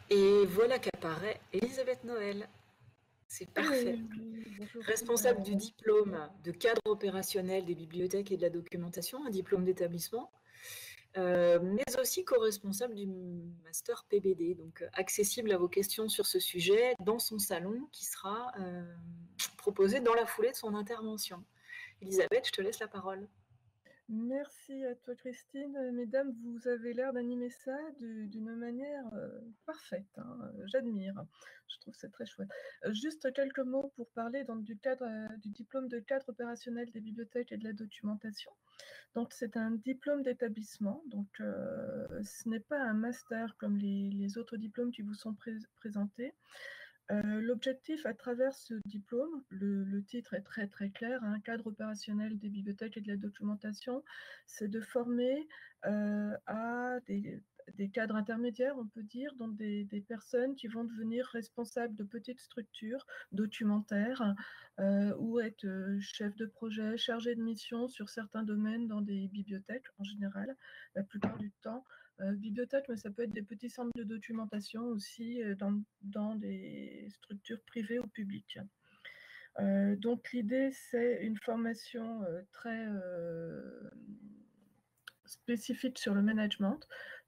Et voilà qu'apparaît Elisabeth Noël. C'est parfait. Bonjour Responsable du diplôme de cadre opérationnel des bibliothèques et de la documentation, un diplôme d'établissement, mais aussi co-responsable du master PBD, donc accessible à vos questions sur ce sujet dans son salon qui sera proposé dans la foulée de son intervention. Elisabeth, je te laisse la parole. Merci à toi Christine. Mesdames, vous avez l'air d'animer ça d'une manière parfaite, hein. J'admire. Je trouve ça très chouette. Juste quelques mots pour parler donc, du diplôme de cadre opérationnel des bibliothèques et de la documentation. Donc c'est un diplôme d'établissement, donc ce n'est pas un master comme les autres diplômes qui vous sont présentés. L'objectif à travers ce diplôme, le titre est très très clair, hein, cadre opérationnel des bibliothèques et de la documentation, c'est de former à des cadres intermédiaires, on peut dire, donc des personnes qui vont devenir responsables de petites structures documentaires ou être chef de projet, chargé de mission sur certains domaines dans des bibliothèques en général, la plupart du temps. Bibliothèque, mais ça peut être des petits centres de documentation aussi dans des structures privées ou publiques. Donc l'idée, c'est une formation très spécifique sur le management,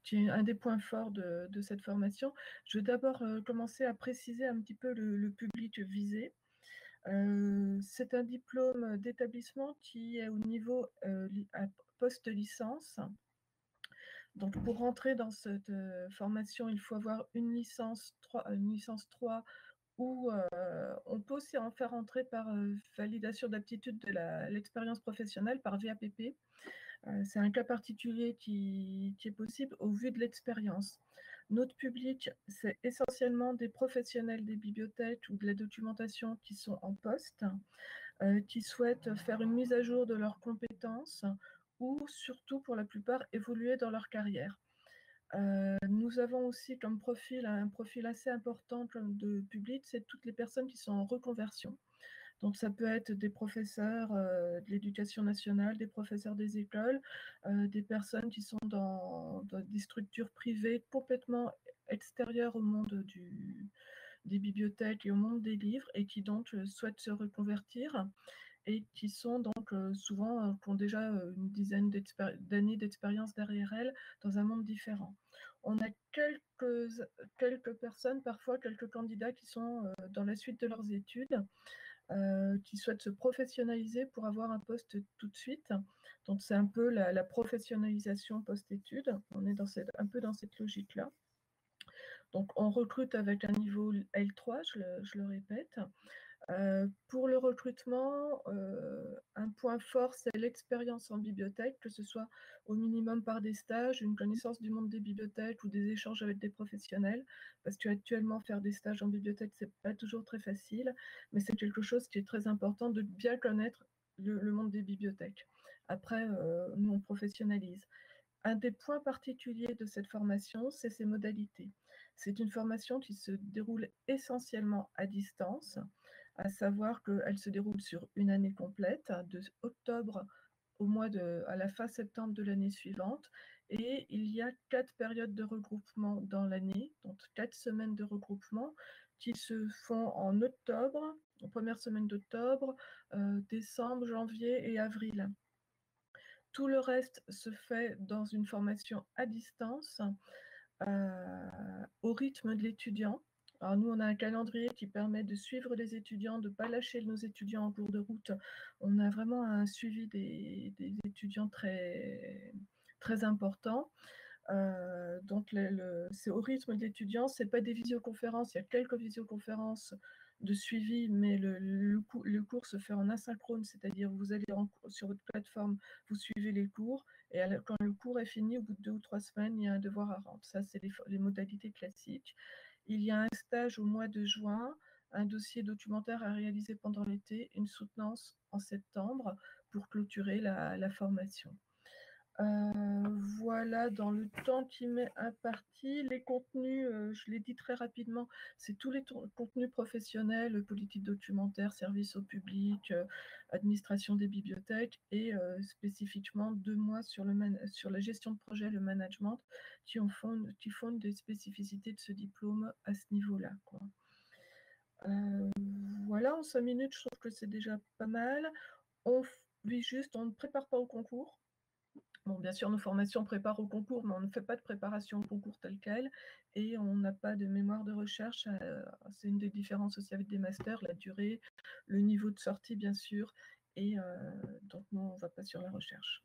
qui est un des points forts de cette formation. Je vais d'abord commencer à préciser un petit peu le public visé. C'est un diplôme d'établissement qui est au niveau post-licence. Donc, pour rentrer dans cette formation, il faut avoir une licence 3 ou on peut aussi en faire entrer par validation d'aptitude de l'expérience professionnelle par VAPP. C'est un cas particulier qui est possible au vu de l'expérience. Notre public, c'est essentiellement des professionnels des bibliothèques ou de la documentation qui sont en poste, qui souhaitent faire une mise à jour de leurs compétences ou surtout, pour la plupart, évoluer dans leur carrière. Nous avons aussi comme profil, un profil assez important de public, c'est toutes les personnes qui sont en reconversion. Donc ça peut être des professeurs de l'éducation nationale, des professeurs des écoles, des personnes qui sont dans des structures privées complètement extérieures au monde des bibliothèques et au monde des livres et qui donc souhaitent se reconvertir et qui sont donc souvent, qui ont déjà une dizaine d'années d'expérience derrière elles dans un monde différent. On a quelques personnes, parfois quelques candidats qui sont dans la suite de leurs études, qui souhaitent se professionnaliser pour avoir un poste tout de suite. Donc c'est un peu la professionnalisation post-études. On est un peu dans cette logique-là. Donc on recrute avec un niveau L3, je le répète. Pour le recrutement, un point fort, c'est l'expérience en bibliothèque, que ce soit au minimum par des stages, une connaissance du monde des bibliothèques ou des échanges avec des professionnels, parce qu'actuellement, faire des stages en bibliothèque, c'est pas toujours très facile, mais c'est quelque chose qui est très important de bien connaître le monde des bibliothèques. Après, nous, on professionnalise. Un des points particuliers de cette formation, c'est ses modalités. C'est une formation qui se déroule essentiellement à distance, à savoir qu'elle se déroule sur une année complète, de octobre à la fin septembre de l'année suivante, et il y a 4 périodes de regroupement dans l'année, donc 4 semaines de regroupement qui se font en octobre, en première semaine d'octobre, décembre, janvier et avril. Tout le reste se fait dans une formation à distance, au rythme de l'étudiant. Alors nous, on a un calendrier qui permet de suivre les étudiants, de ne pas lâcher nos étudiants en cours de route. On a vraiment un suivi des étudiants très, très important. Donc c'est au rythme de l'étudiant, ce n'est pas des visioconférences, il y a quelques visioconférences de suivi, mais le cours se fait en asynchrone, c'est-à-dire vous allez sur votre plateforme, vous suivez les cours, et quand le cours est fini, au bout de 2 ou 3 semaines, il y a un devoir à rendre. Ça, c'est les modalités classiques. Il y a un stage au mois de juin, un dossier documentaire à réaliser pendant l'été, une soutenance en septembre pour clôturer la formation. Voilà, dans le temps qui m'est imparti, les contenus, je l'ai dit très rapidement, c'est tous les contenus professionnels, politique documentaire, service au public, administration des bibliothèques et spécifiquement 2 mois sur la gestion de projet, le management, qui font des spécificités de ce diplôme à ce niveau-là, quoi. Voilà, en 5 minutes, je trouve que c'est déjà pas mal. On ne prépare pas au concours. Bon, bien sûr, nos formations préparent au concours, mais on ne fait pas de préparation au concours tel quel et on n'a pas de mémoire de recherche. C'est une des différences aussi avec des masters, la durée, le niveau de sortie, bien sûr, et donc nous, on ne va pas sur la recherche.